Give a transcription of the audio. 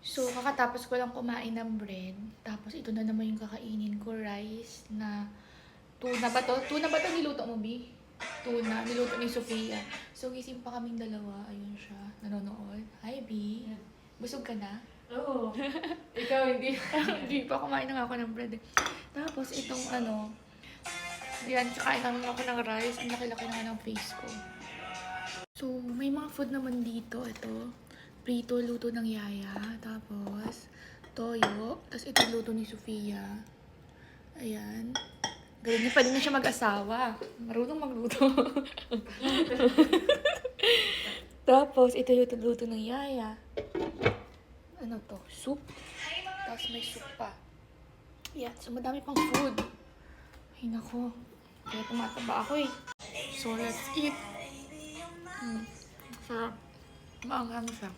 So, kakatapos ko lang kumain ng bread. Tapos, ito na naman yung kakainin ko. Rice na tuna ba to? Tuna ba to niluto mo, Bi? Tuna. Niluto ni Sofia. So, gising pa kaming dalawa. Ayun siya. Nanonood. Hi, Bi. Busog ka na? Oo. Ikaw hindi. Hindi pa kumain na nga ako ng bread. Tapos, itong yan, kain naman ako ng rice. Ang laki-laki na nga ng face ko. So, may mga food naman dito. Ito, prito, luto ng yaya. Tapos, toyo. Tapos, ito luto ni Sofia. Ayan. Galing niya, pwede na siya mag-asawa. Marunong magluto. Tapos, ito yung luto ng yaya. Ano to? Soup. Tapos, may soup pa. Yan. So, madami pang food. Ay, nako. Kaya tumataba ako eh. So, let's eat. Sarap. Maanghang siya.